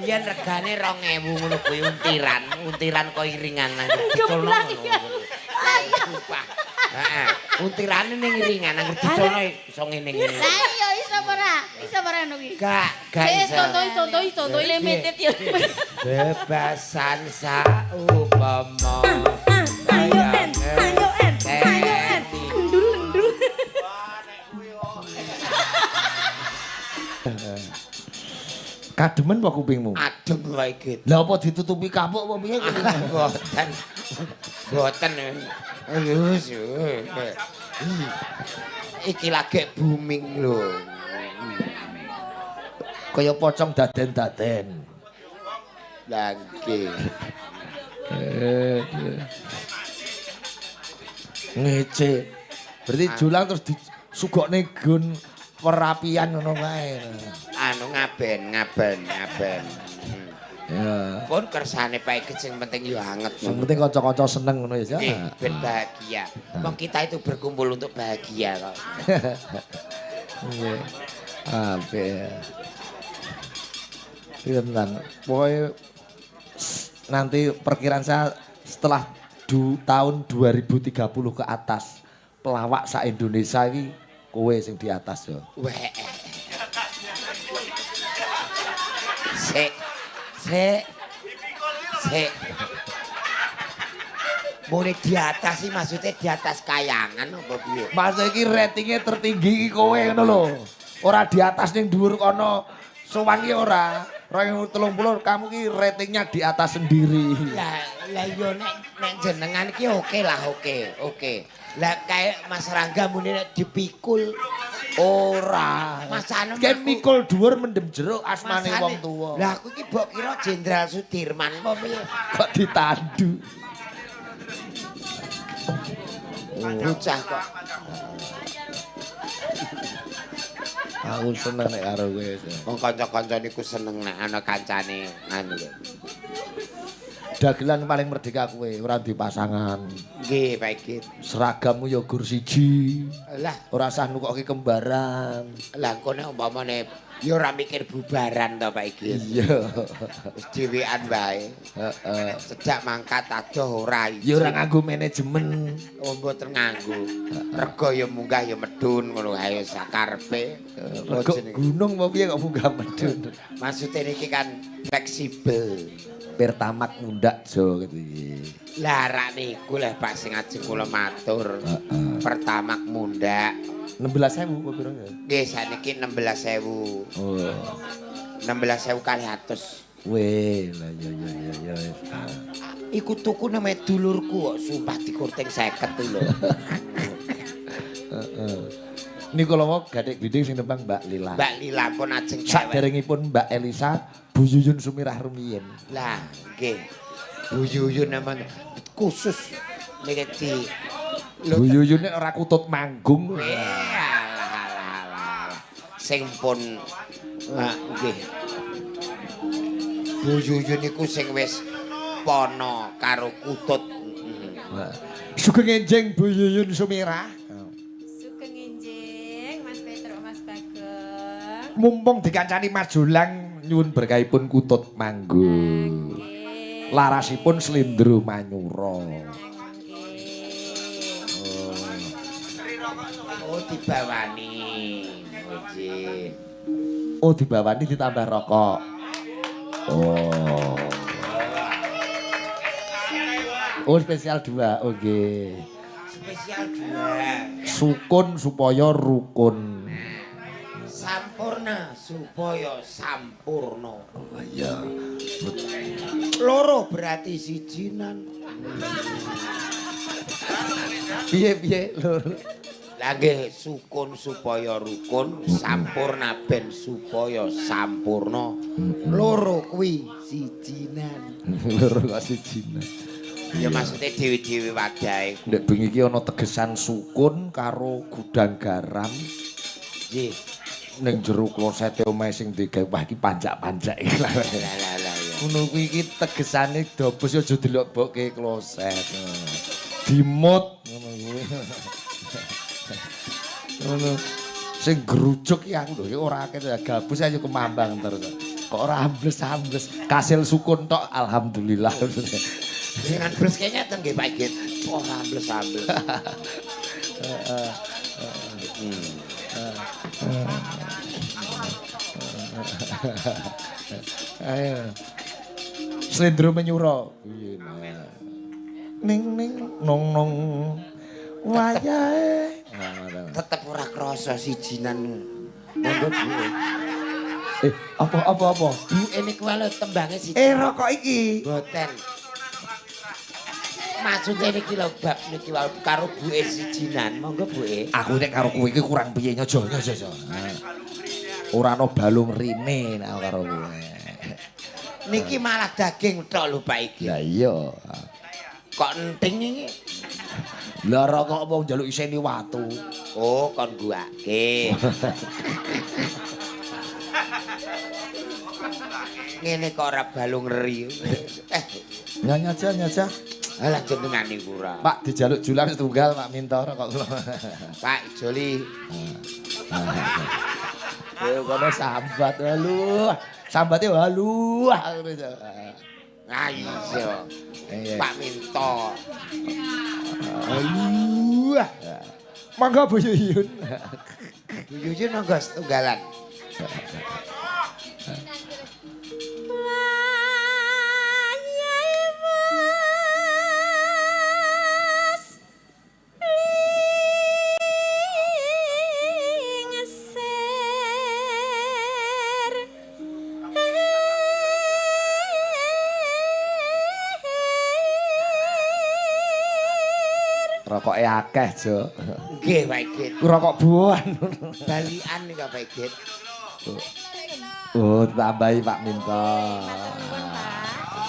biyen regane 2.000 ngono kuwi untiran kok iringan nang dicolno ngono. Sumpah. Heeh, untirane ning iringan nang dicolno iso ngene-ngene. Lah iya iso ora ngono kuwi. Gak iso. Contohi limited ya. Bebasan saupama. Ayo en. Endul. Kademen apa kupingmu? Adem wae iki. Lah apa ditutupi kapuk apa piye? Boten. Wis. Iki lagi booming lho. Kaya pocong daden-daden. Lah nggih. Ngece. Berarti julang terus disugokne gun perapian ngono wae. Anu ngaben. Ya. Pun kersane Pak Ege sing penting yo anget. Sing penting kanca-kanca seneng ngono ya. Ben bahagia. Wong kita itu berkumpul untuk bahagia kok. Iya. Apik. Iya tenan. Pokoknya nanti perkiraan saya setelah tahun 2030 ke atas pelawak sa Indonesia ini kowe sing di atas yo. Weh. Sik. Mune di atas sih maksudnya di atas kayangan apa piye? Maksud iki ratingnya tertinggi iki kowe ngono lho. Ora di atas ning dhuwur kono sowan ki ora. 2030 kamu ki ratingnya di atas sendiri. Lah yo nek jenengan ki oke lah oke. Lah kayak Mas Rangga muni nek dipikul ora. Masane Kayak mikul dhuwur mendem jeruk asmane wong tuwa. Lah aku ki mbok kira Jenderal Sudirman apa piye? Kok ditandu. Bocah kok. Aku seneng nek karo kowe. Wong kanca-kanca niku seneng nek ana kancane anu lho. Dagelan paling merdeka kowe, ora di pasangan. Nggih, Pak Ege. Seragammu ya gur siji. Lah, Ora usah nukokke kembaran. lah engko nek umpamane ya ora mikir bubaran to, Pak Ege. Iya. Wis dhewean wae. Heeh. Sejak mangkat adoh ora Ya ora nganggo manajemen. Oh, mboten nganggo. Rego ya munggah ya medun ngono ae sakarepe. Rego gunung apa piye kok munggah medun. Maksudnya niki kan fleksibel. Pertamak mundak jo gitu. Lah rak niku leh Pak sing ajeng kula matur. Pertamak mundak 16.000 apa piro ya? nggih saniki 16.000. Oh. 16.000 kali 100. Weh, lah ya. Iku tuku nang dulurku kok sumpah dikurting 50 lho. Heeh. Niku lho mau gadek biding sing nembang Mbak Lila. Mbak Lila pun ajeng cewek. Saderengipun Mbak Elisa, Bu Yuyun Sumirah Rumiyin. Lah, nggih. Bu Yuyun namanya khusus niki di Bu Yuyun nek ora kutut manggung. Alah. Sing pun nggih. Bu Yuyun niku sing wis pono karo kutut. Sugeng enjing Bu Yuyun Sumirah. Sugeng enjing Mas Petruk Mas Bagong. Mumpung dikancani Mas Julang nyuwun berkahipun kutut manggung. Larasipun Slindro Manyura. Oh, dibawani. Oh, dibawani ditambah rokok. Oh. Oh, spesial 2. Oke. Spesial 2. Sukun supaya rukun. Sampurna supaya sampurna. Oh iya. Loro berarti sijinan. Piye lho. Lah nggih sukun supaya rukun, sampurna ben supaya sampurna. Loro kuwi sijinan. Loro kok sijinan. Ya maksudnya dewi-dewi wadahe. Nek bengi iki ana tegesan sukun karo gudang garam. Nggih. Ning jero klosete omahe sing digawe wah iki pancak-pancak iki. Lah. Ngono kuwi iki tegesane dobos aja delok-bokke kloset. Dimut ngono kuwi. Ngono. Sing gerujuk iki aku lho ora akeh gabus ayo kemambang terus. Kok ora ambles-ambles. Kasil sukun tok alhamdulillah. Dengan bres kayaknya ten nggih Pak Igit. Ora ambles-ambles. Ayo. Slendro menyuro. Ning ning nong nong wayahe. Tetep ora krasa sijinan. Monggo Bu. Apa? Bu niku wae tembange siji. Rokok iki. Boten. Maksudnya niki lho bab niki wae karo buke sijinan. Monggo Buke. Aku nek karo kowe iki kurang piye nyojo. Ora ana balung rine nek karo kowe. Niki malah daging tok lho Pak Igit. Ya iya. Kok enting iki? Lah rokok wong njaluk iseni watu. Oh, kon guake. Ngene kok ora balung eri. Nyanyi aja. Alah jenengan niku ora. Pak dijaluk julang setunggal Pak Mintoro kok kula. Pak Joli. Yo kono sambat halu. Sambate halu. Ah iya. Pak Minto. Halu. Mangga Bu Yuyun. Bu Yuyun monggo setunggalan. Rokoke akeh, Jo. Nggih, Pak Igit. Rokok buan. Balikan nih Pak Igit. Oh, tambahi Pak Minto.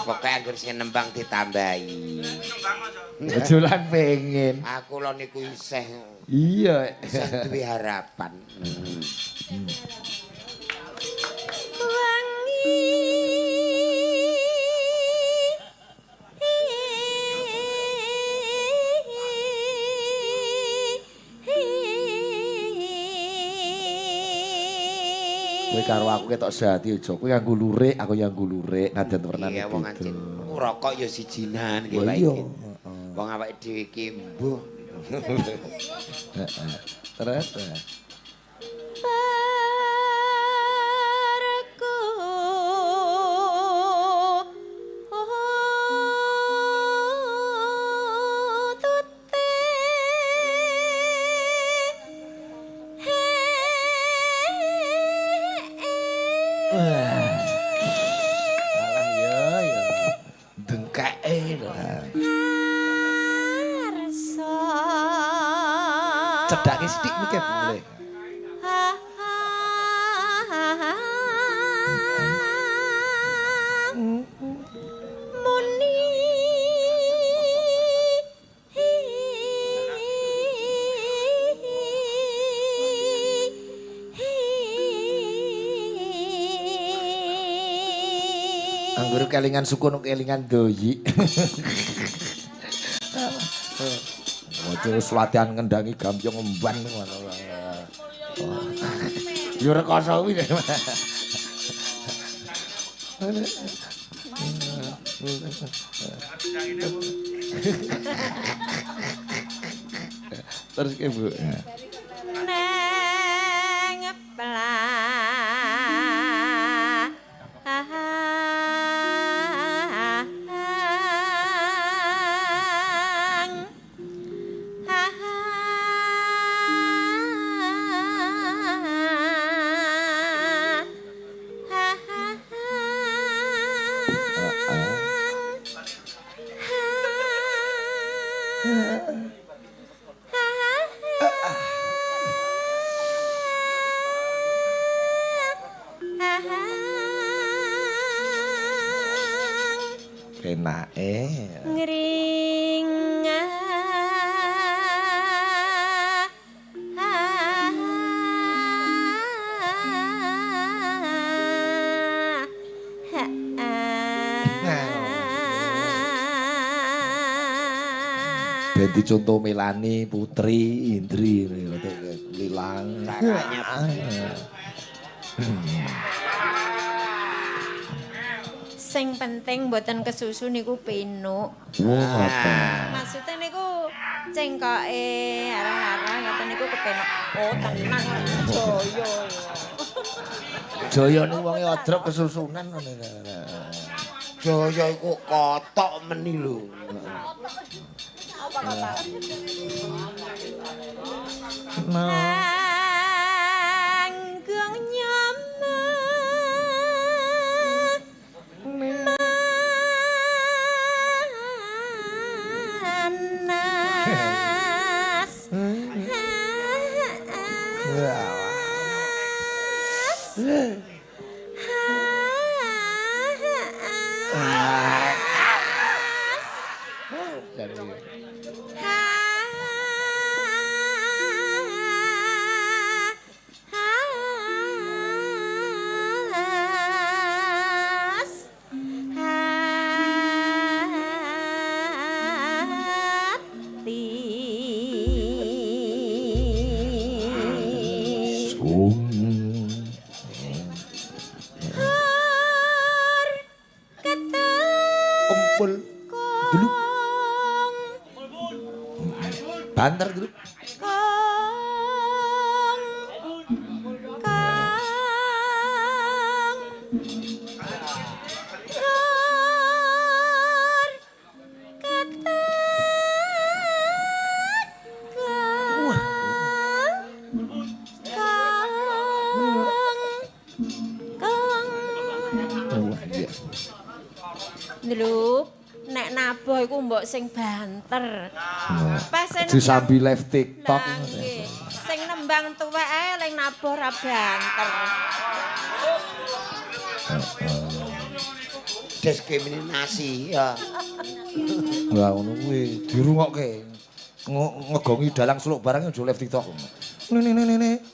Pokoke anggere sing nembang ditambahi. Julan pengen. Aku lho niku isih Iya. duwe harapan. Kowe karo aku ketok sehati aja. Kowe nganggo lurik, aku nganggo lurik. Ngaden wernan Iya wong anjen rokok ya sijinan nggih Oh, Pak iya. Igit. Wong awake dhewe iki mbuh. Terus. Alah ya. Dengkeke lho. Cedake sithik mike boleh. Anggere kelingan sukun kelingan doyi. Terus latihan ngendangi gambyong emban ngono. Yo rekoso kuwi. Terus ke Bu. Neng Penake. Dadi contoh Melani, Putri, Indri Lilang. Caranya Sing penting mboten kesusu niku penuk. Maksudnya niku cengkoke arah-arah ngoten niku kepenuk. Oh, tenan Joyo. Jaya niku wonge odrop kesusunan ngene. Jaya iku kotok meni lho. Apa kata? Anggung nyama manas Kumpul dulu. Banter dulu. Lho, nek nabuh iku mbok sing banter. Pas sing Disambi live TikTok. Lah, nggih. Sing nembang tuwek ae ling nabuh ra banter. Diskriminasi ya. Lah ngono kuwi dirungokke. Ngegongi dalang seluk barang aja live TikTok. Nene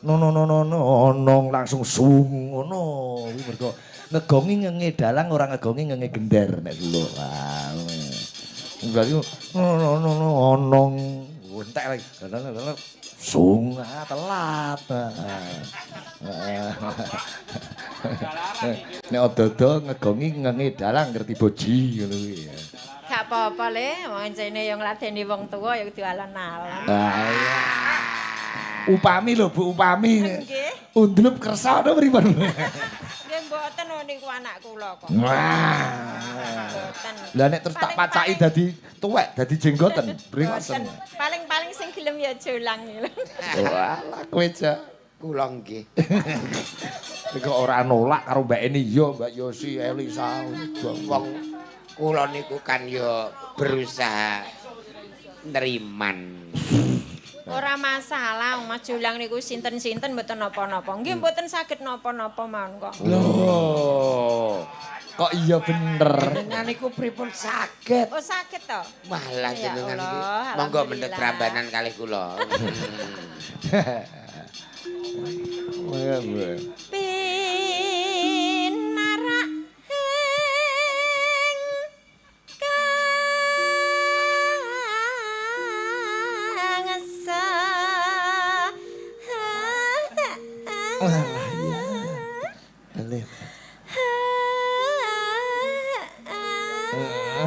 no langsung sung ngono kuwi mergo ngegongi ngenge dalang ora ngegongi ngenge gender nek seluk. Ah. Berarti no onong entek lagi. Sung telat. Nek odo-odo ngegongi ngenge dalang ngerti boji ngono kuwi. Gak apa-apa le, wong jene yo ngladeni wong tuwa yo kudu alon-alon. Iya. Upami lho Bu, upami. Nggih. Undlup kersa to pripun? Nggih mboten niku anak kula kok. Wah. Mboten. Lah nek terus tak pacaki dadi tuwek, dadi jenggoten, bringosen. Paling-paling sing gelem ya jolang lho. Walah kowe ja. Kula nggih. Kok ora nolak karo Mbak Eni yo, Mbak Yosi, Elisa. Wong kula niku kan yo berusaha neriman. Ora masalah, Mas Jolang niku sinten-sinten mboten napa-napa. Nggih mboten saged napa-napa mawon kok. Loh. Kok iya bener. Jenengan niku pripun saged? Oh saged to? Malah Ya jenengan iki Allah, monggo alhamdulillah. mendhet rambanan kalih kula. Iya, Bu. Pinarak ing kangsa. Alif. Iya.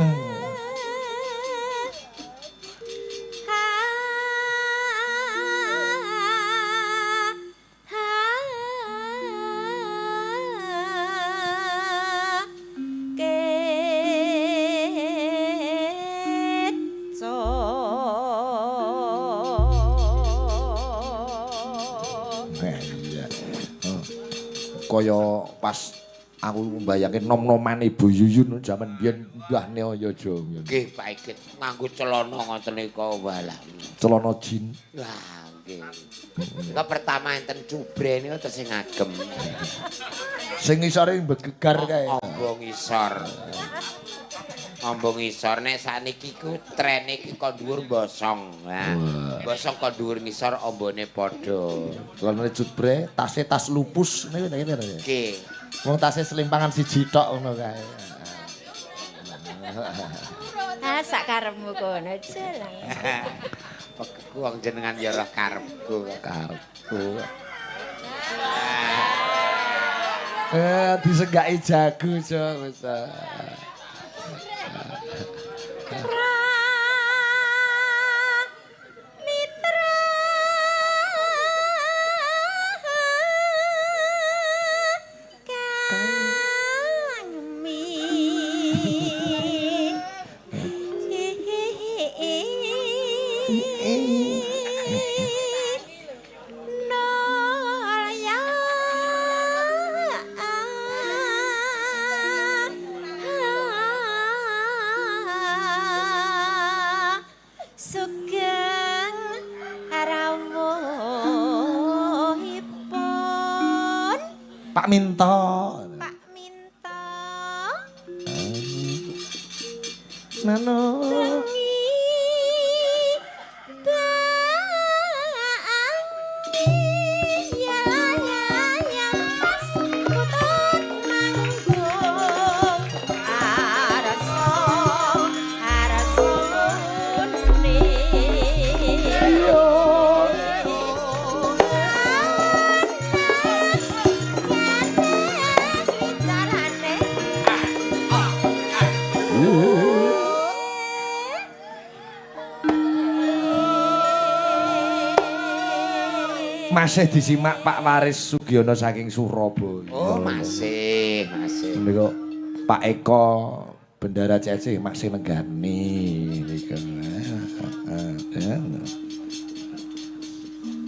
Kaya pas aku mbayangke nom-noman Ibu Yuyun jaman biyen Mbah Neoyojo. Nggih Pak Ikit nganggo celana ngoten nika walah. Celana jin. Lah nggih. Nika pertama enten cubre niku terus sing ngagem. Sing ngisore begegar kae. Amba ngisor. Amba ngisor nek sakniki ku trene iki kok dhuwur bosong. Nah, bosong kok dhuwur ngisor ambane padha. Celana cubre, tasé tas lupus niku ngene. Nggih. Wong tasé selimpangan siji tok ngono kae. Ah sak karepmu kono Jolang. karepku wong jenengan ya roh karepku. Karepku. Disenggaki jago, Jo. Wis. Pak Minto. Pak Minto. Nano. Masih disimak Pak Waris Sugiono saking Surabaya. Oh, masih. Niku Pak Eko Bendara CC masih nenggani niku.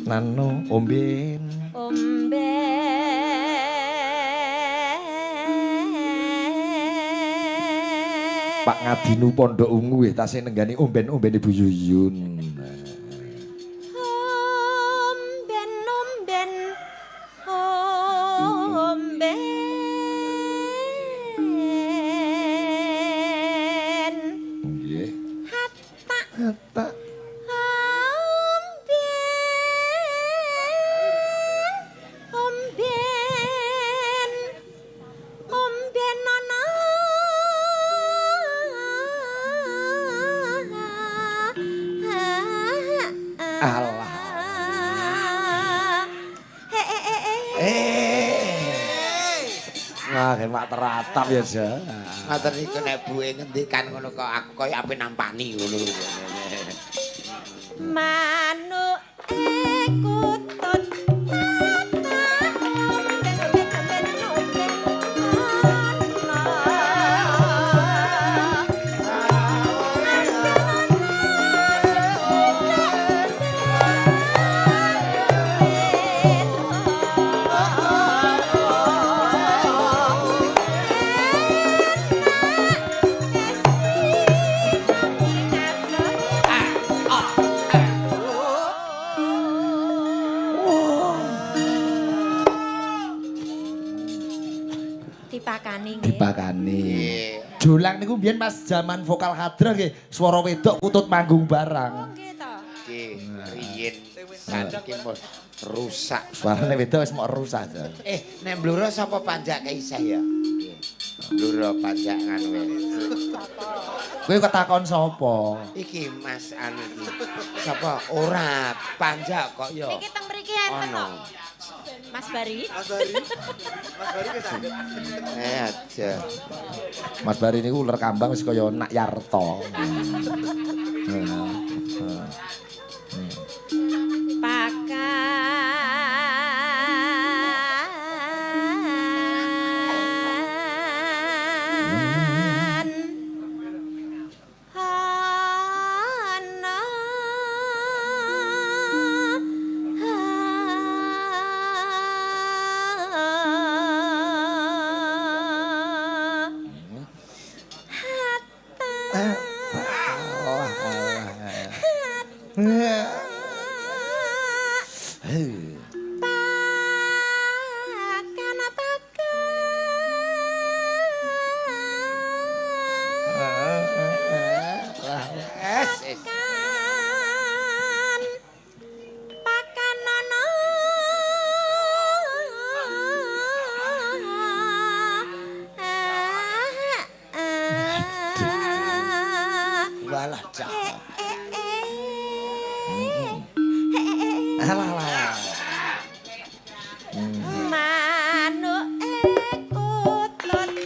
Nano omben. Pak Ngadinu Pondok Ungu tasih nenggani omben-omben Ibu Yuyun. Mak teratap ya, Ja. Ngoten niku nek buwe ngendikan ngono kok aku koyo ape nampani ngono. Manuk kutut dipakani. Jolang niku mbiyen Mas zaman vokal hadroh nggih, swara wedok kutut manggung barang. Nggih, riyen saniki rusak. Suarane wedok wis mok rusak. Nek bluro sapa panjak Kaisah ya? Bluro panjak nganu wae. Kowe ketakon sapa? Iki Mas anu iki. Sapa? Ora panjak kok ya. Iki teng mriki enten kok. Mas Bari. Mas Bari aja. Mas Bari niku uler kambang wis kaya Nak Yarto. Alah alah. Manuk ekutut makan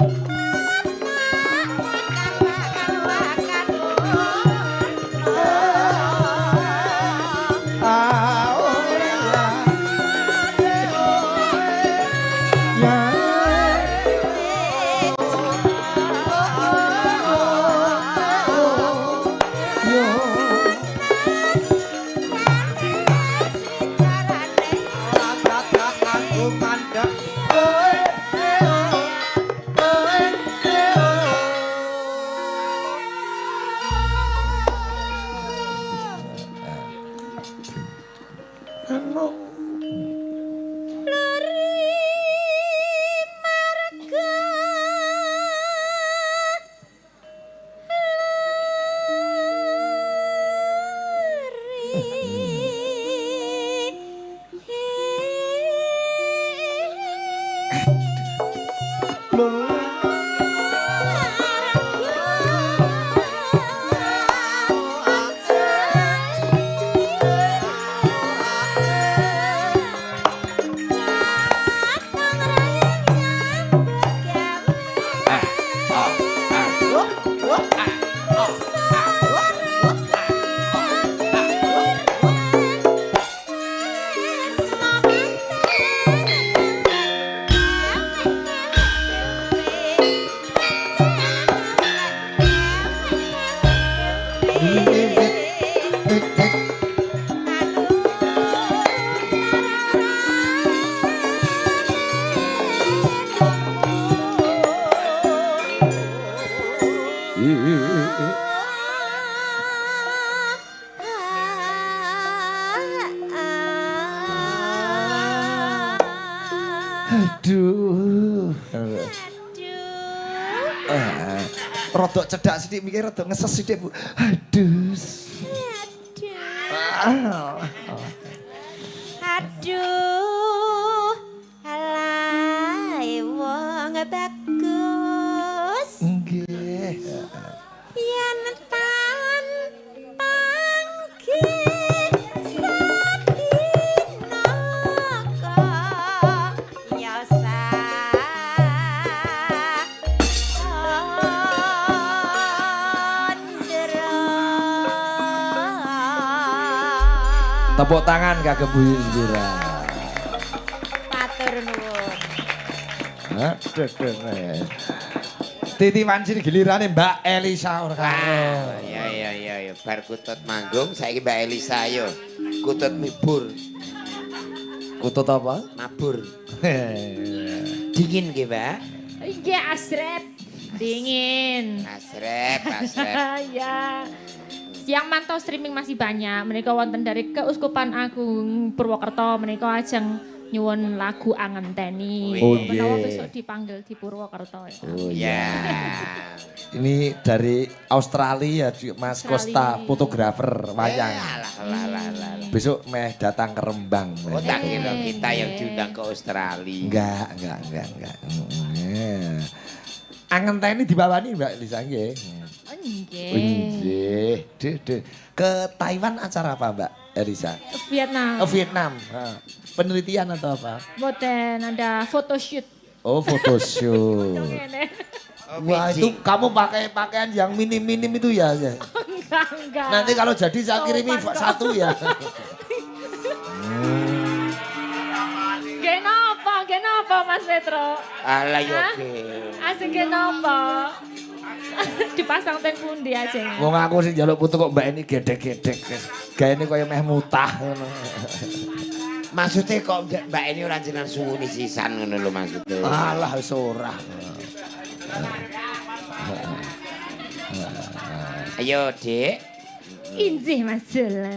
Aduh. Aduh. Rodok cedak sithik mikir rodok ngeses sithik, Bu. Aduh. Aduh. Aduh. Alai wong bagus. Nggih. Yen tan pangki sadina kaya Tepuk tangan kagem Bu Yusmira. Matur nuwun. Aduh. Titipan sini gilirane Mbak Elisa ora karo. Ya, bar kutut manggung saiki Mbak Elisa yo. Kutut mibur, Kutut apa? mabur. Dingin nggih, Mbak? Nggih asrep. Dingin. Asrep. Ya. Yang mantau streaming masih banyak. Menika wonten dari Keuskupan Agung Purwokerto menika ajeng nyuwun lagu Angenteni. Oh, Menawa iya. besok dipanggil di Purwokerto. Oh Ya. Ini dari Australia Mas Costa, Australia. fotografer wayang. Alah. Besok meh datang ke Rembang. Oh, tak kira kita yang diundang ke Australia. Enggak. Angenteni dibawani Mbak Elisa nggih. Nggih. Nggih. Duh. Ke Taiwan acara apa Mbak Elisa? Vietnam. Vietnam. Ha. Penelitian atau apa? Boten ada photoshoot. Oh, photoshoot. Ngene. Wah, itu kamu pakai pakaian yang minim-minim itu ya? Enggak. Nanti kalau jadi saya kirimi Sopan kok. satu ya. Nggih napa Mas Petro? Alah yo Hah? ge. Asik nggih napa? Dipasang ten pundi aja. Wong aku sing njaluk putu kok Mbak ini gedek-gedek. Gaene kaya meh mutah ngono. Maksudnya kok Mbak ini ora jenengan suwuni sisan ngono lho maksudnya. Alah wis ora. Ayo, Dik. Injih Mas Jula.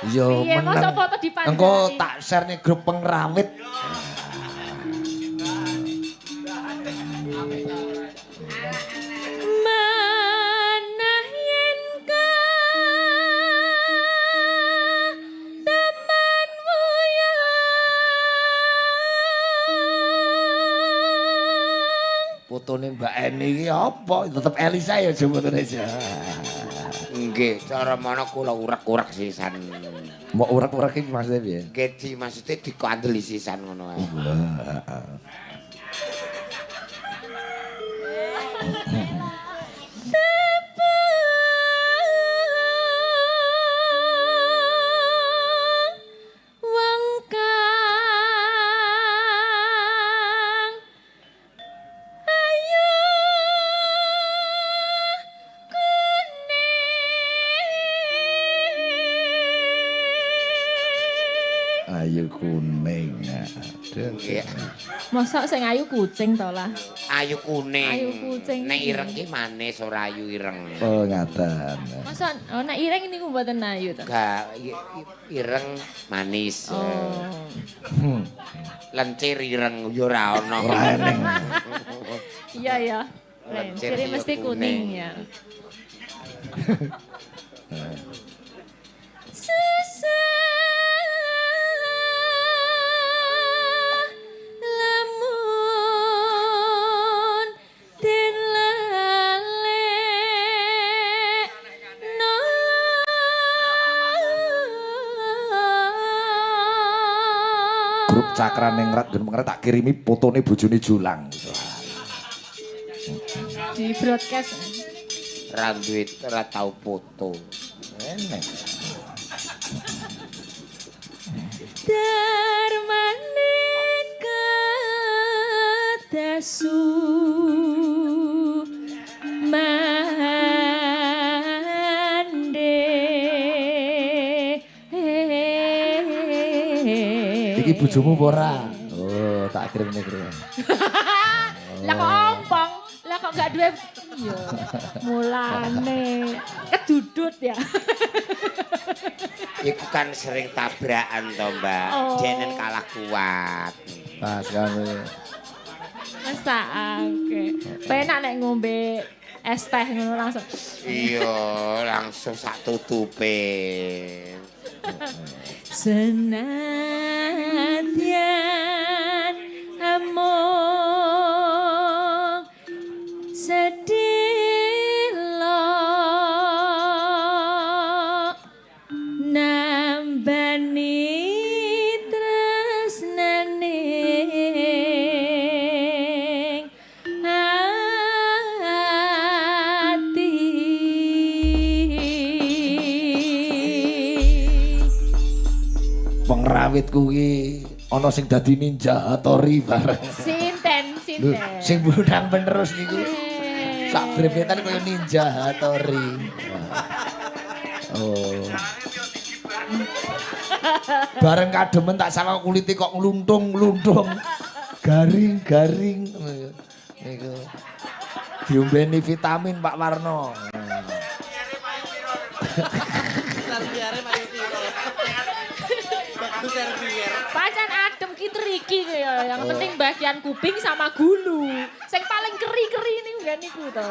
Yo Piye, masa meneng. foto dipandai? Engko tak share nih grup pengrawit. Manah yen temanmu ya Fotone Mbak Eni iki apa? Tetep Elisa ya coba fotonya aja. Nggih, cara mono kula urek-urek sisan. Mau urak-urak iki maksudnya piye? Nggih, maksudnya dikandeli sisan ngono ae. Ayu kuning. Nggih. Mosok sing ayu kucing to lah. Ayu kuning. Ayu kucing. Nek ireng ki manis ora ayu ireng. Oh, ngaten. Mosok nek ireng niku mboten ayu to. Gak ireng manis. Oh. Lencir ireng yo ora ono. Ora eneng. Iya ya. Lencir Jadi ya mesti kuning ya. Lamun den lalekno Grup Cakrane Ngrat gen mengret tak kirimi fotone bojone Julang. Di broadcast. Ra duwe ora tau foto. Enek. Darmane kadasu mande Iki bojomu apa ora? Oh, tak kirimne kira. Lah kok ompong? Lah kok enggak duwe iya. Mulane kedudut ya. Iku kan sering tabrakan to, Mbak. Oh. Jenen kalah kuat. Pas kamu. Mesake. Penak nek ngombe es teh ngono langsung. Iya, langsung sak tutupe. senadyan amung sedilo nambani tresnaning ati. Pengrawit kuwi ana sing dadi Ninja Hattori bareng. Sinten, Lho, sinten. sing budang penerus niku. Sak brevetan kaya Ninja Hattori. Oh. Bareng kademen tak sangka kulite kok ngluntung-ngluntung. Garing-garing niku. Diombeni vitamin Pak Warno. Pacan adem ki triki ya. Yang penting bagian kuping sama gulu. Sing paling keri-keri niku ya niku to.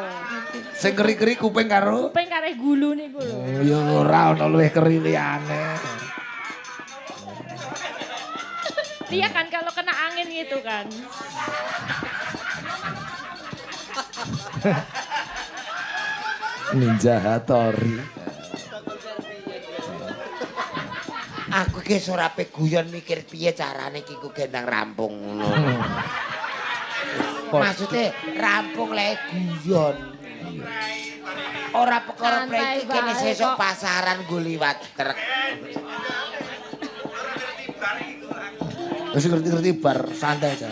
Sing keri-keri kuping karo Kuping kareh gulu niku lho. ya ora ana luwih keri liyane. Iya kan kalau kena angin gitu kan. Ninja Hattori. Aku ki ora pe guyon mikir piye carane ki ku gendang rampung ngono. Maksudnya rampung lek guyon. Ora perkara Santai preki kene bae sesuk kok. pasaran go liwat truk. Wis ngerti-ngerti bar santai aja.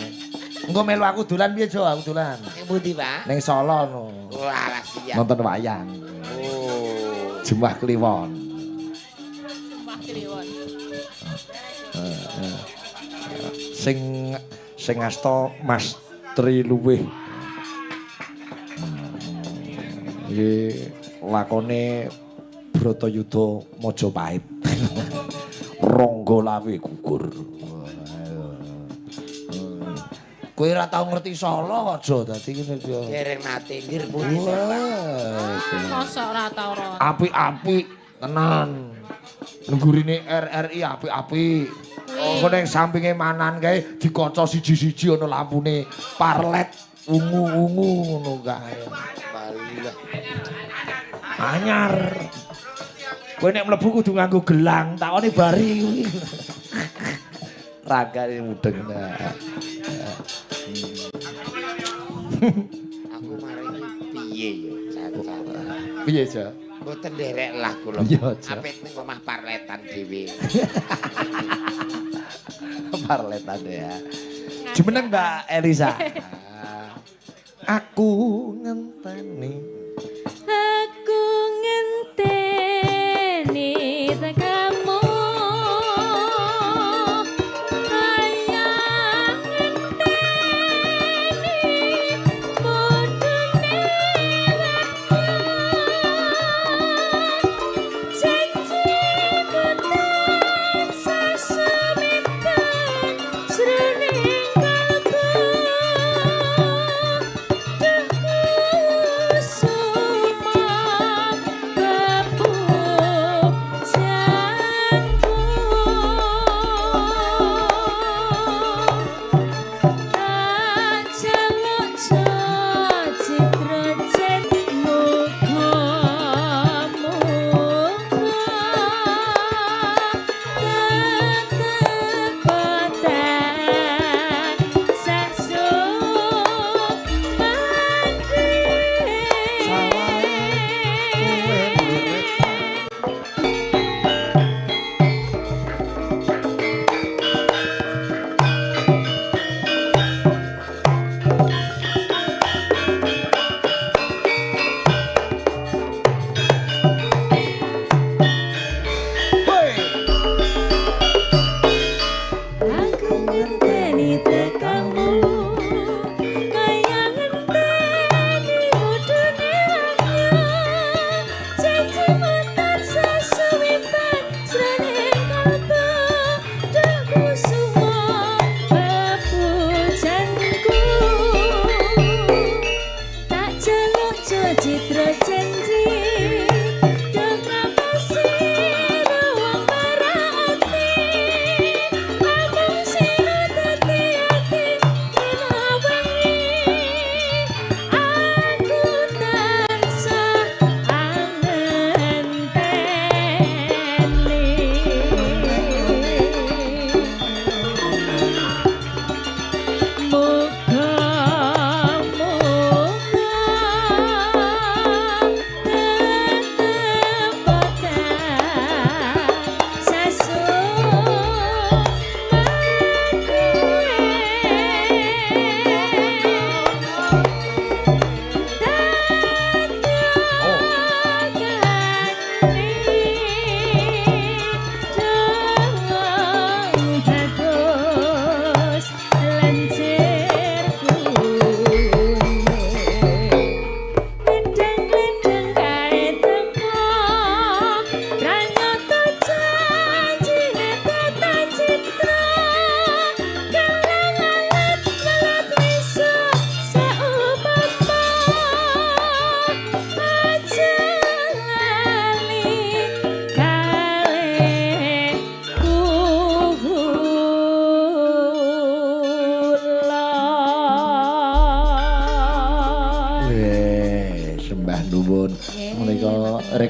Engko melu aku dolan piye, Jo? Aku dolan. Ning pundi, Pak? Ning Solo no. Wah, siap. Nonton wayang. Oh. Jemah Kliwon. Wah kliwon. Sing asta Mas Tri luweh. Iki lakone Bratayuda Majapahit. Rangga lawe gugur. Kowe ora tau ngerti Solo aja dadi ngene iki. Dereng nate nggir pundi, Pak? Wah, Mosok ora tau ora. apik-apik tenan. Nggurine RRI apik-apik. Engko ning sampinge Manan kae dikaca siji-siji ana lampune parlet ungu-ungu ngono kae. Bali lah. Anyar. Kowe nek mlebu kudu nganggo gelang, takone bari kuwi. Ragane mudeng. Aku mari piye ya, Caca. Piye, Ja? Mboten nderek lah kula. Iya, Ja. Apit ning omah parletan dhewe. Parletan ya. Jumeneng Mbak Elisa. Aku ngenteni. Aku ngenteni tekamu. Ayang ngenteni bodone janji boten sasumipan sruning kalbu.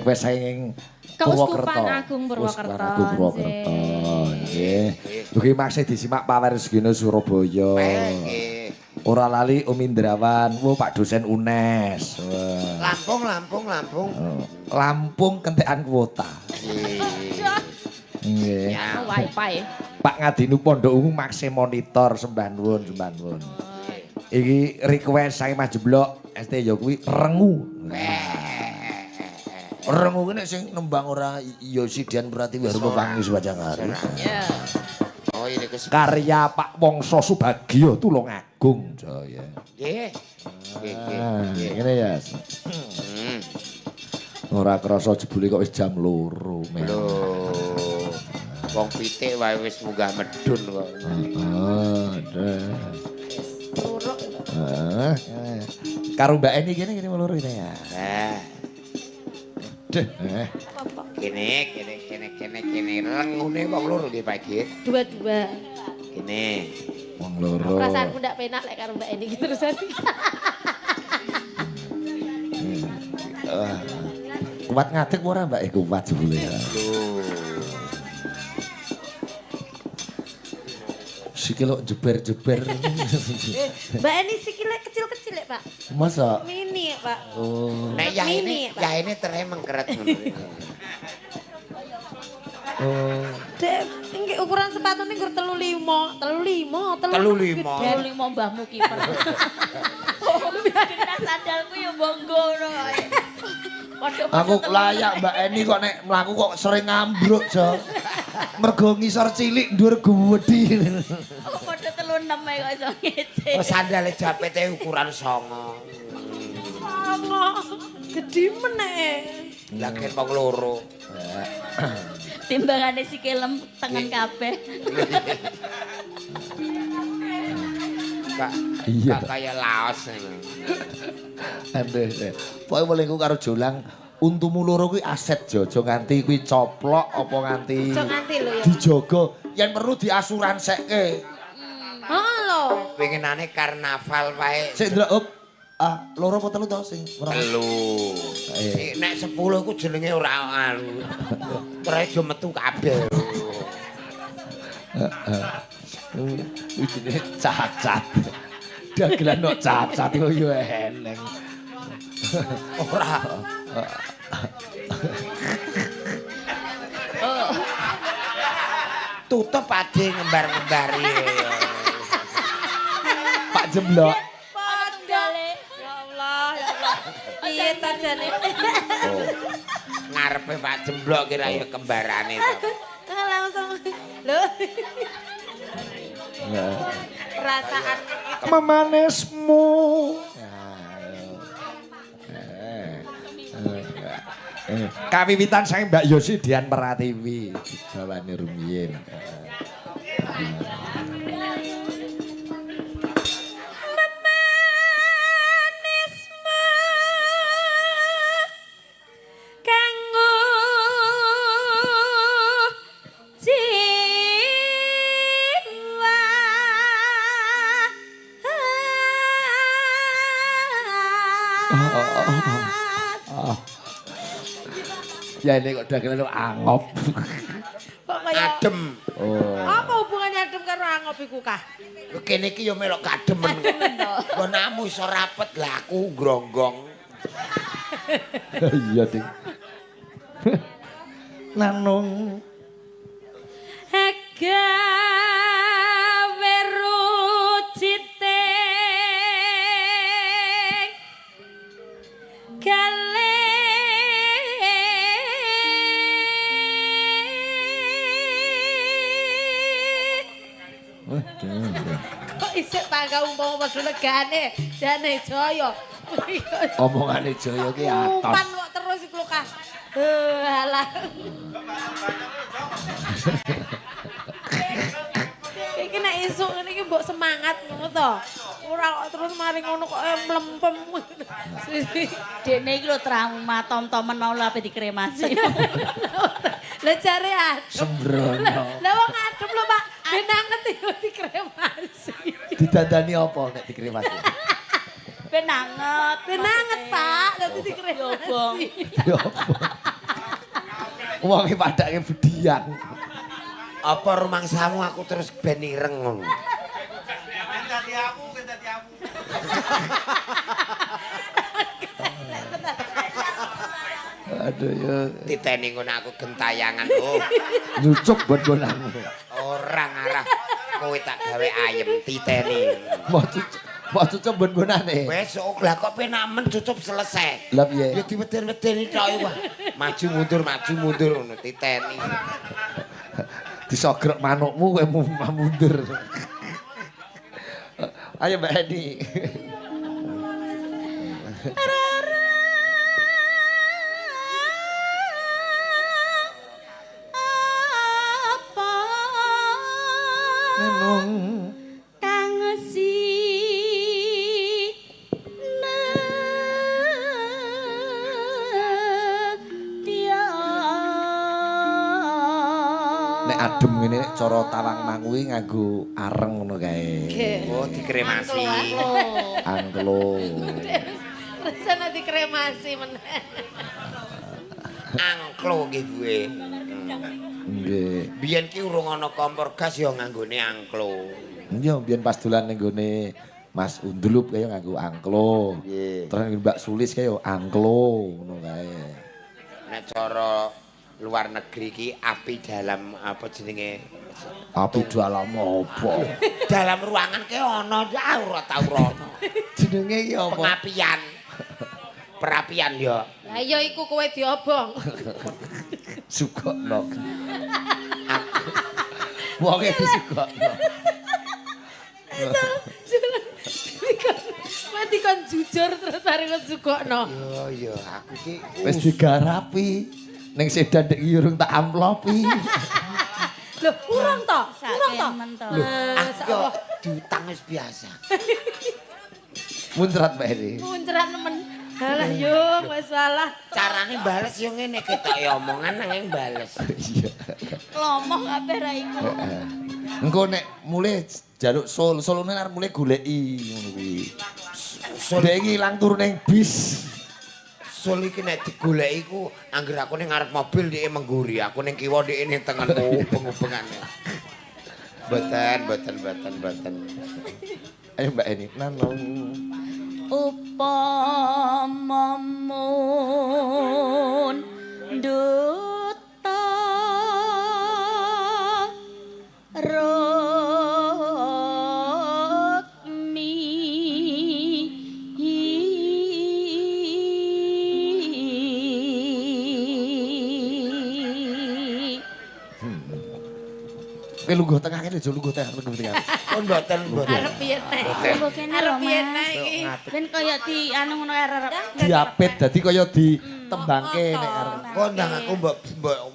request saking Keuskupan Agung Purwokerto. Agung Purwokerto. Nggih. Mugi maksih disimak pawargina Surabaya. Ora lali Om Indrawan, Pak dosen UNES. Lampung. Lampung kentekan kuota. Nggih. Wifi. Pak Ngadinu Pondok Ungu maksih monitor sembah nuwun. Iki request saya Mas Jeblok ST ya kuwi rengu. Rengu ki nek sing nembang ora ya Sidian Pratiwiharma Pangis Wajangari. Ya. Oh ini karya Pak Wongso Subagio Tulungagung Jaya. Nggih. Ngene ya. Ora krasa jebule kok wis jam 2. Lho. Wong pitik wae wis munggah medun kok. Karo Mbak Eni kene meluru ini ya. Kene rengune wong loro nggih Pak nggih. Dua-dua. Kene. Wong loro. Perasaanku ndak penak lek karo Mbak Eni gitu terusan. Kuat ngadeg ora Mbak? Kuat jebule. Sikile jeber-jeber. Mbak Eni sikile kecil-kecil ya, Pak? Masa? Mini ya, Pak? Oh. Nek Mini, Pak. ya ini terhe mengkeret ngono. Oh. Dek, ini ukuran sepatu ini gur 35. 35. 35. 25 mbahmu kiper. Kena sandalku ya bonggo ngono kae. Aku layak Mbak Eni kok nek mlaku kok sering ngambruk, Jo. Mergo ngisor cilik dhuwur gedhi. Padha 36 ae kok iso ngece. Oh sandale japete ukuran 9. Sama. Gede meneh. Lah ken wong loro. Timbangane sikilem tengen kabeh. Kak, Iya. kak kaya laos. Aduh. Pokoke mulingku karo Jolang untumu loro kuwi aset Jo, aja nganti kuwi coplok apa nganti Aja nganti lho ya. dijaga. Yen perlu diasuransekke. Heeh lho. Pengenane karnaval wae. Sik ndelok up. Loro apa telu to sing ora? Telu. Nek 10 iku jenenge ora anu. Terus yo metu kabeh. Ujine cacat. Dagelan kok cacat iku yo eneng. Ora. Tutup ade ngembar-ngembari. Pak Jemblok. Tunggale. Ya Allah, ya Allah. Piye ta jane? Ngarepe Pak Jemblok kira ya kembarane to. Langsung. Lho. Perasaan itu Memanismu. Kawiwitan saya Mbak Yosi Dian Peratiwi digawani rumiyin. manismu kanggo jiwa Ya ini kok dagelan angop. kok kaya Adem. Oh. apa hubungannya adem karo angop iku kah? Lho kene iki yo melok kademen. Kok namu iso rapet lah aku gronggong. Iya, Ding. Nanung gawe ruciting kale kok isik tangga umpama padha legane jane Jaya omongane Jaya ki atos. umpan kok terus iku lho kah alah iki nek esuk ngene iki mbok semangat ngono to. Ora kok terus mari ngono kok mlempem. Dekne iki lho trauma tom-tomen mau lho ape dikremasi. Lah jare adem. Sembrono. Lah wong adem lho Pak, ben anget iku dikremasi. Didandani apa nek dikremasi? Ben anget. Ben anget Pak, dadi dikremasi. Ya apa? Wonge padake bediang. Apa rumangsamu aku terus ben ireng ngono. Aduh ya. Titeni ngono aku gentayangan oh. Nyucuk bon-bonanmu. Ora ngarah kowe tak gawe ayem titeni. Mau cucup bon-bonane. Besok lah kok penak men cucup selesai. Lah piye? Ya diweden-wedeni tok wah. Maju mundur ngono titeni. Disogrok manukmu kowe mundur. Ayo Mbak Eni. Apa Nenung kang nek adem ngene cara tawang manguwi nganggo areng ngono kae. Oh dikremasi. Anglo. Rencana dikremasi meneh. angklo nggih kuwe. Nggih. Biyen ki urung ana kompor gas ya nganggone angklo. Iya, biyen pas dolan ning gone Mas Undulup kaya nganggo angklo. Nggih. Terus Mbak Sulis kaya angklo ngono kae. Nek cara luar negeri ki api dalam apa jenenge? Api dalam apa? Dalam ruangan ke ana ora tau rono. Jenenge iki apa? Pengapian. Perapian ya. Lah iya iku kowe diobong. Sugokno. Wonge disugokno. Mati kon jujur terus mari kon sugokno. Yo aku ki Wis digarapi. Ning sedan dek iki urung tak amplopi. Lho, urung to? Urung to? lho aku yo diutang wis biasa. Muncrat Mbak Eri. Muncrat nemen. Halah yo wis salah. Carane bales yo ngene ketok ya omongan nanging bales. Iya. Lomoh kabeh ra iku. Engko nek mulai jaluk solone arep mulai goleki ngono kuwi. Dek iki ilang turu ning bis. Sol iki nek digoleki ku angger aku ning ngarep mobil dhek mengguri, aku ning kiwa dhek ning tengenku ubeng-ubengane. Mboten. Ayo Mbak Eni, nanong. Upamamun duta Kowe lungguh tengah kene aja lungguh tengah. Oh mboten. Arep piye nek? Mbok kene lho, Arep piye Mas. nek iki? Ben kaya di anu ngono arep. Diapit dadi kaya ditembangke nek arep. Kok ndang aku mbok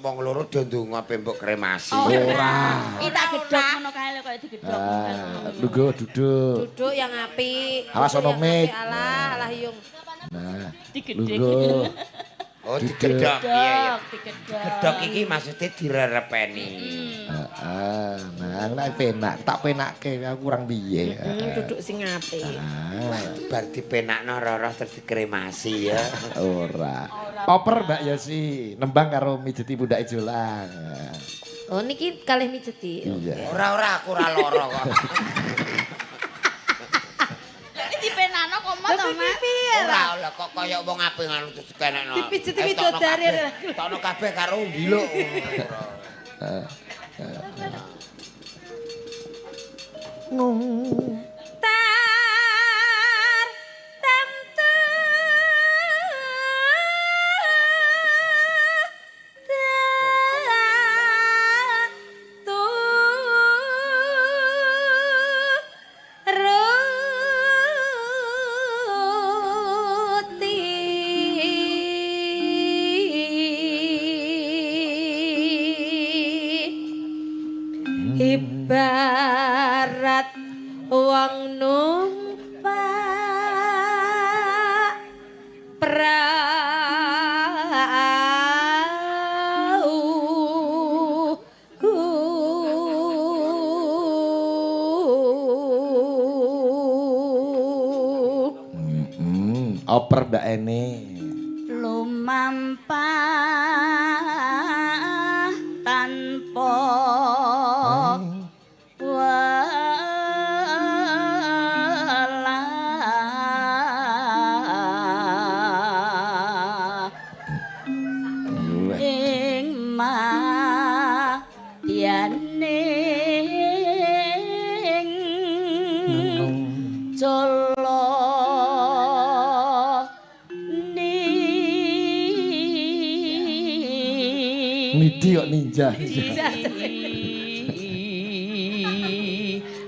wong loro do ndonga pe mbok kremasi. Ora. Iki tak gedhog ngono kae lho kaya digedhog. Lungguh duduk. Duduk yang apik. Awas ono mic. Alah yung. Nah, Digedhek. lungguh. Oh digedhok iya. Digedhog. Gedhok iki maksudnya direrepeni. Nah, nek penak, tak penakke aku kurang piye. Duduk sing apik. Bar dipenakno roroh terus dikremasi ya. Ora. Koper Mbak Yosi, nembang karo mijeti pundake Jolang. Oh niki kalih mijeti. Iya. Ora aku ora lara kok. Dipenano kok Mas to, Mas. Ora kok kaya wong apik ngono terus kenekno. Dipijeti widodari. Tokno kabeh karo ndiluk. Tar tamtu tu ruti ibarat wong numpak prau Oper Mbak Eni. Lumampah tanpa walah ing madyaning jala Midi kok ninja.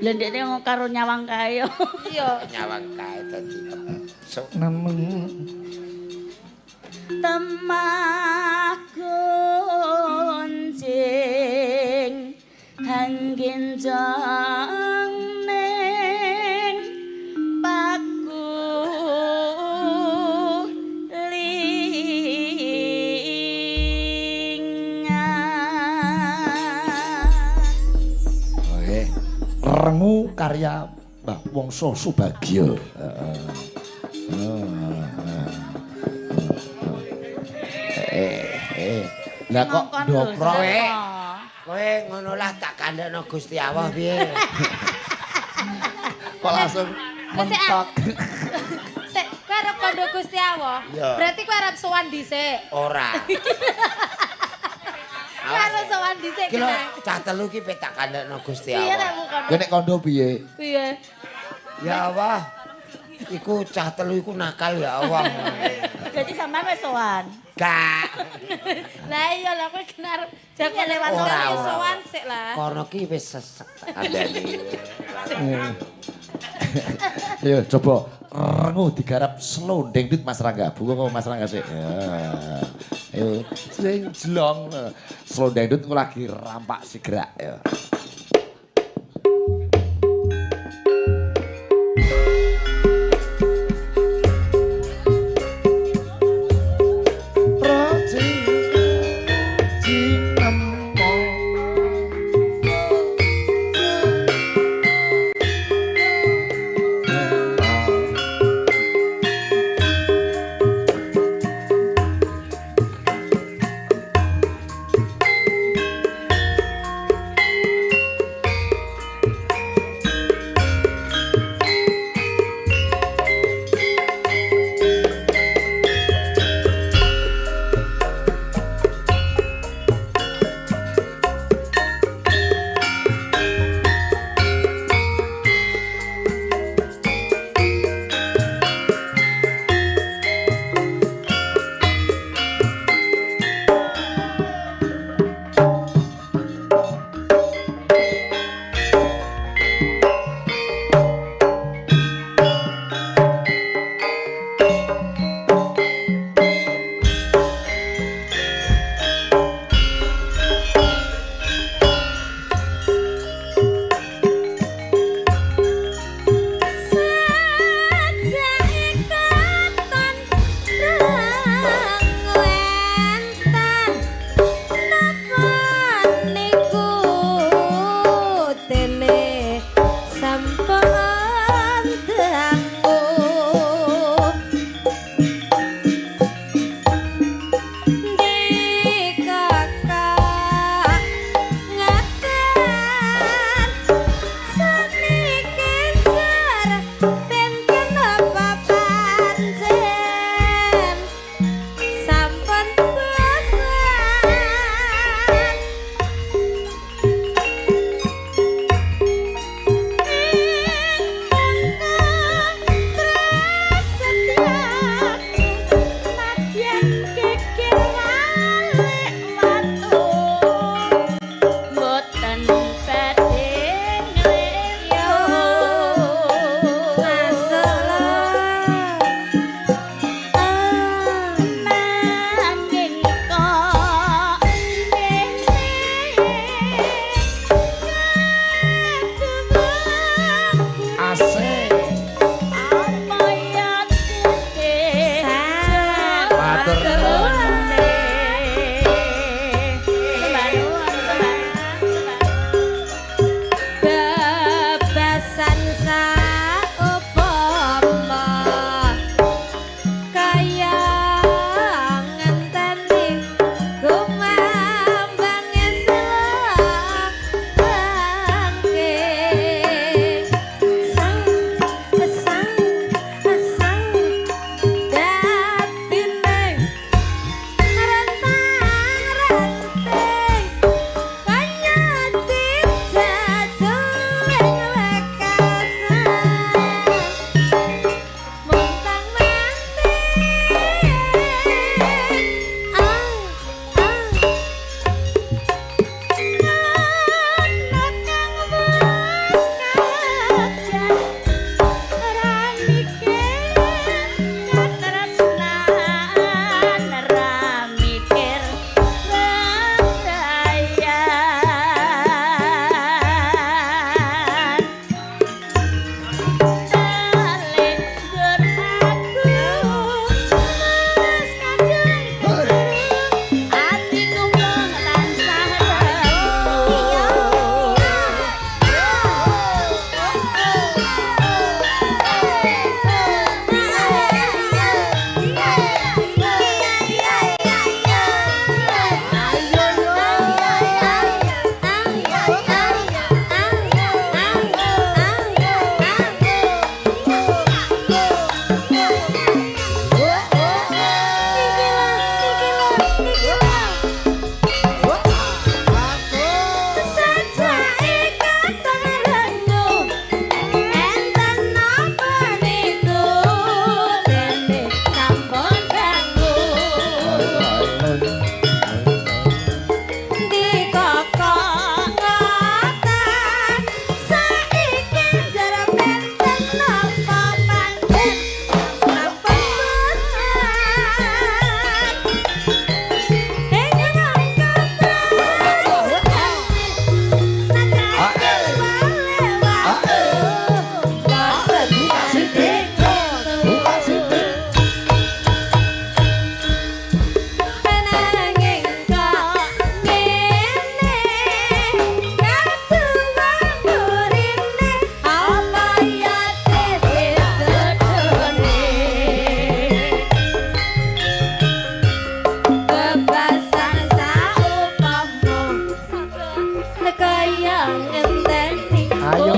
Lah ndekne karo nyawang kae. iya Nyawang kae dadi sok Namen temagunjing hanggenjang ning paku Oke. Rengu karya Mbah Wongso Subagyo. Lah kok ngongkon ndokro lho, kowe. Sapa? Kowe ngono lah tak kandhakno Gusti Allah piye. kok langsung mentok. Sik, kowe arep kandha Gusti Allah. Iya. Berarti kowe arep sowan dhisik. Ora. Kowe arep sowan dhisik Ki lho kena. cah telu ki pe tak kandhakno Gusti Piye nek Allah. mu kandha? Kowe nek kondo piye? Piye? Ya Allah. Iku cah telu iku nakal ya Allah. Jadi sampean wis sowan. Gak. Lah iya lah kowe kena arep jago lewat Ora, kene ora. sowan sik lah. Kono ki wis sesek andane. Ayo coba rengu digarap slondeng dit Mas Rangga. Bunga kok Mas Rangga sik. Ya. Ayo sing jelong slondeng dit ku lagi rampak sigrak ya.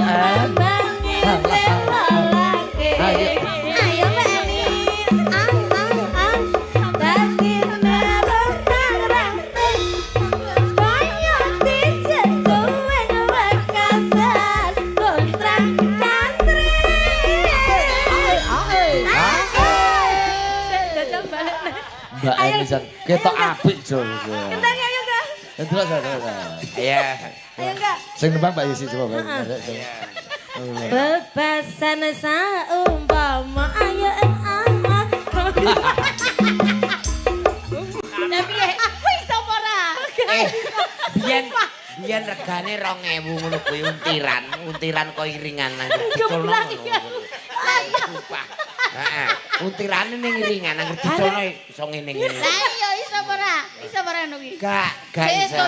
En. Ayo. Ayo Mbak Eli. Dadi never koyo dijejuwen wekasan kontrak kantri. Jajal balik nih. Mbak Elisa, ketok apik Jo. Kentang ayo Kak. Terus. Iya. Ayo Kak. Sing nembang Mbak Yesi coba. Bebasan saumpama ayo Tapi kuwi sapa ora? Biyen regane 2.000 ngono kuwi untiran kok iringan nang diculno. Sumpah. Heeh. Untirane ning iringan nang diculno iso ngene-ngene. Lah iya iso apa ora? Iso apa ora ngono kuwi? Gak iso.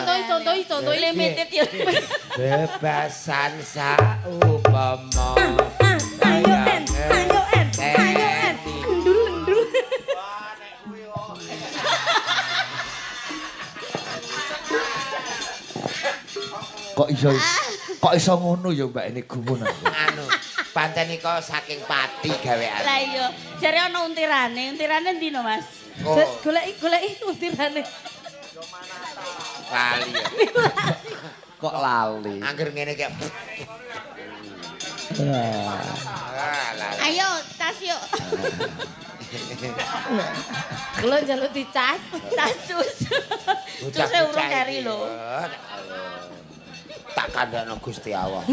Contohi limited ya. Bebasan saumpama. ayo en endul Kok iso ngono ya Mbak ini gumun aku. Anu, pancen iki saking pati gawean. Lah iya, jare ana untirane ndi no Mas? goleki untirane Lali ya. Kok lali. Angger ngene iki. Lali. Ayo, tas yuk. Kulo njaluk dicas. Casus. Cuse urung keri lho. Tak kandhakno Gusti Allah.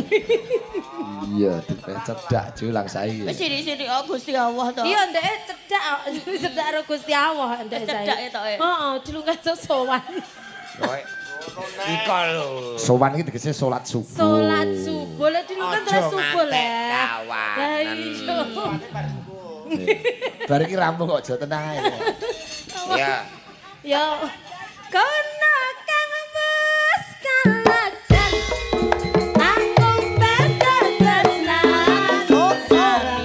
Iya, cedak julang saiki. Wis sithik-sithik oh Gusti Allah to. Iya ndeke cedak karo Gusti Allah ndeke saya. Cedak etoke. Heeh, dilungan sowan. Iko lho. Sowan iki tegese salat subuh. Salat subuh lah dilungan terus subuh lah. Kawanan. Bar iki rampung kok aja tenang ae. Ya. Yo kono kang mus kalajan angkung bertresnan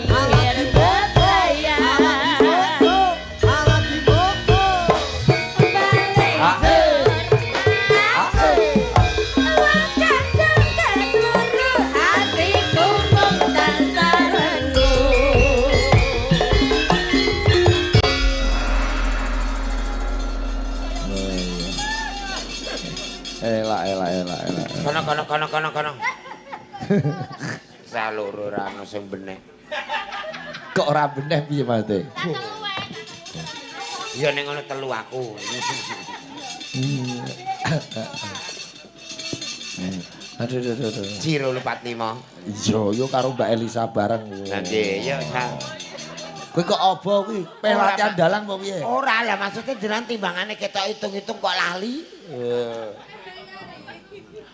biar bebayar was kadang keseluruh hatiku dan saranku. Elak. Kono. Saluru ora ono sing benek. Kok ora beneh piye Mas Teh? Ya ning ngono telu aku. Aduh. Jiro 45. Iya, yo karo Mbak Elisa bareng. Nanti ya Kowe kok apa kuwi? Pelatihan dalang apa piye? ora lah maksudnya jenengan timbangane ketok hitung-hitung kok lali.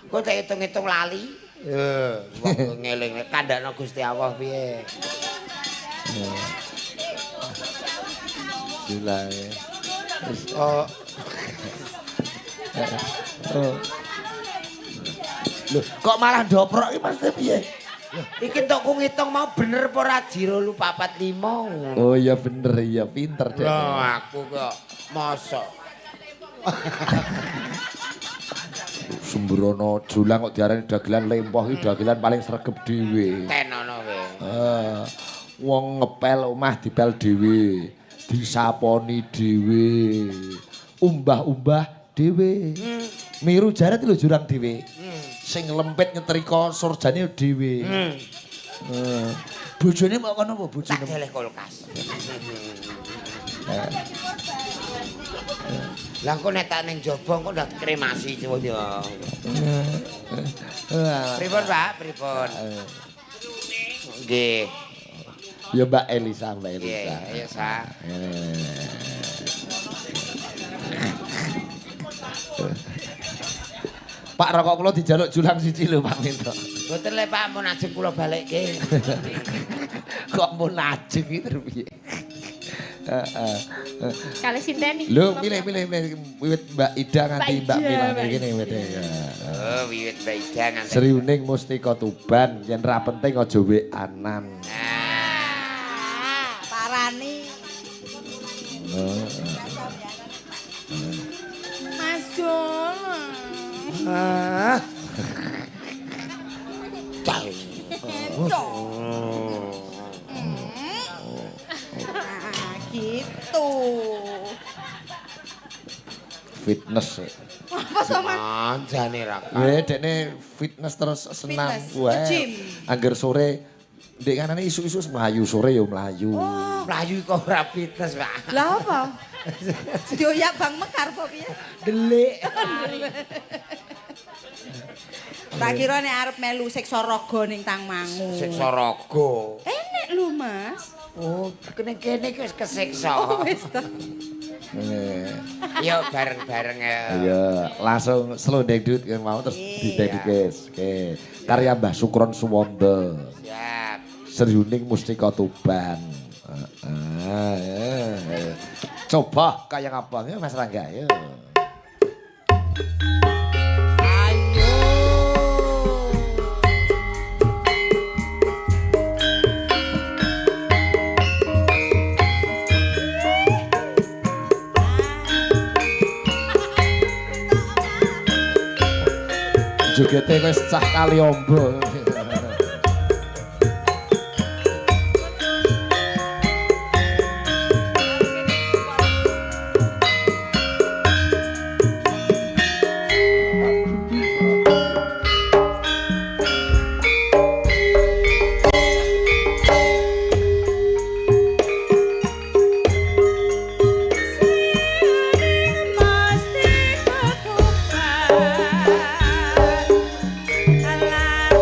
Kok tak hitung-hitung lali. Wong ngeling kandhakno Gusti Allah piye. Gila. Oh, Loh, kok malah doprok iki Mas Teh piye? iki tok ku ngitung mau bener apa ora Jiro 445. Oh iya bener iya pinter deh. Loh, aku kok mosok. Sembrono julang kok diarani dagelan lempoh iki dagelan paling sregep dhewe. Tenono kowe. Wong ngepel omah dipel dhewe, disaponi dhewe, umbah-umbah dhewe. Miru jaret lho jurang dhewe. Sing lempit nyetrika surjane dhewe. Bojone mau kono apa bojone? Tak deleh kulkas. Lah kok nek tak ning jaba kok ndak kremasi coba yo. Pripun Pak? Pripun? Nggih. Ya Mbak Elisa. Iya, iya Sa. Pak rokok kula dijaluk julang siji lho Pak Minto. Mboten le Pak mun ajeng kula balikke. Kok mun ajeng iki piye? Kali sinten iki. Lho milih wiwit Mbak Ida nganti Mbak Mila ngene wite. Oh, wiwit Mbak Ida nganti. Sriuning Mustika Tuban yen ra penting aja weanan. Parani. Mas Jon. Cah. Nah, gitu. Fitness. Apa sama? Manjane ra. Dekne fitness terus senam. Fitness, Wah. nge-gym. Angger sore ndek kanane isu-isu mlayu sore ya mlayu. Mlayu kok ora fitness, Pak. Lah apa? Dioyak Bang Mekar apa piye? Delik. Tak kira nek arep melu siksa raga ning Tangmangu. Siksa raga. Enek lho, Mas. Oh, kene wis kesiksa. Oh, wis ta. Yo bareng-bareng ya. Iya, langsung slondeng duit kan mau terus didedikes. Oke. Karya Mbah Sukron Suwondo. Siap. Seryuning Mustika Tuban. Coba kayak apa ya Mas Rangga ya. Jogete wis cah kali ombo. Alah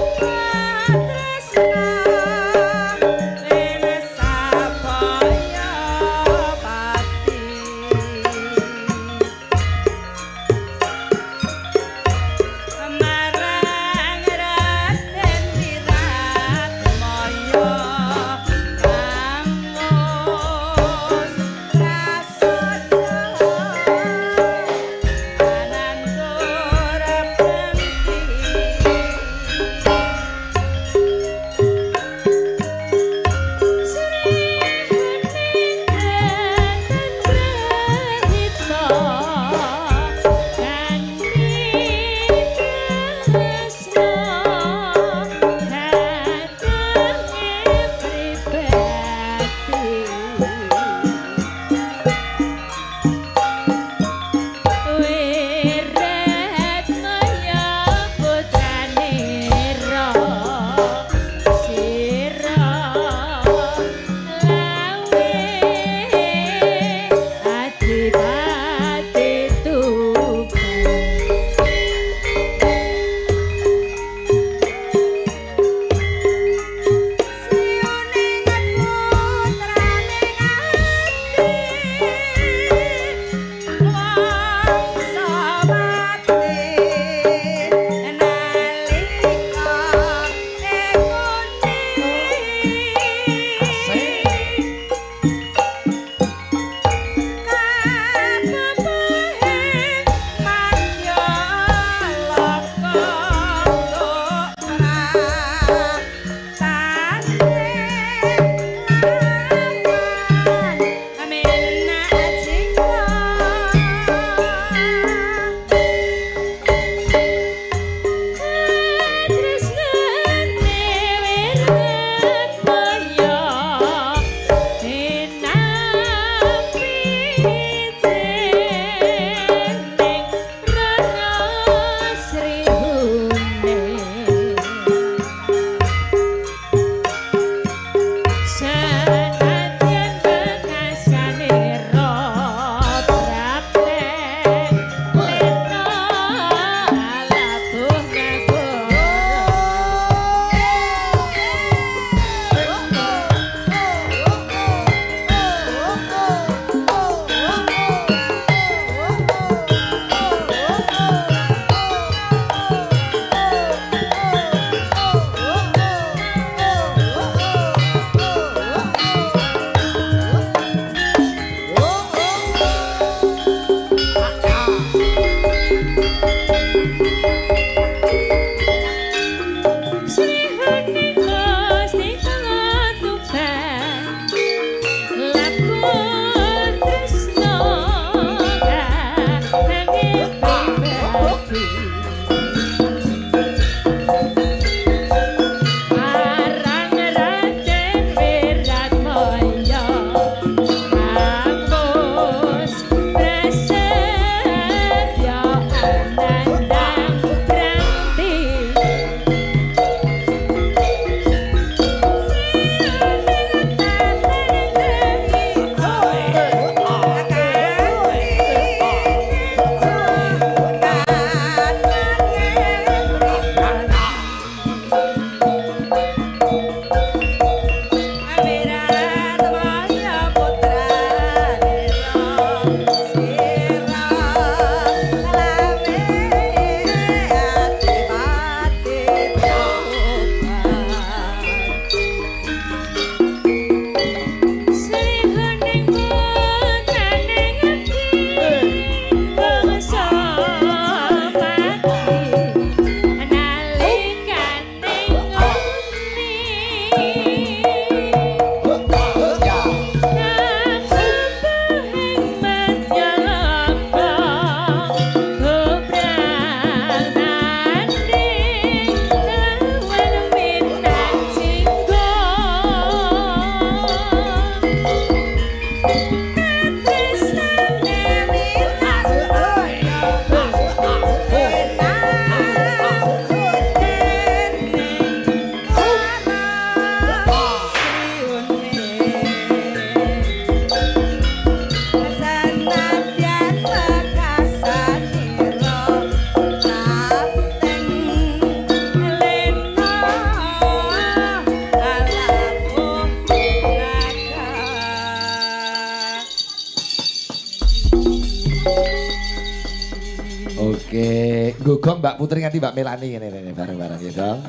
Oke, gugong Mbak Putri nganti Mbak Melani ini bareng-bareng ya dong.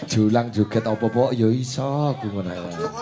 Julang joget apa-apa ya iso gue ngono.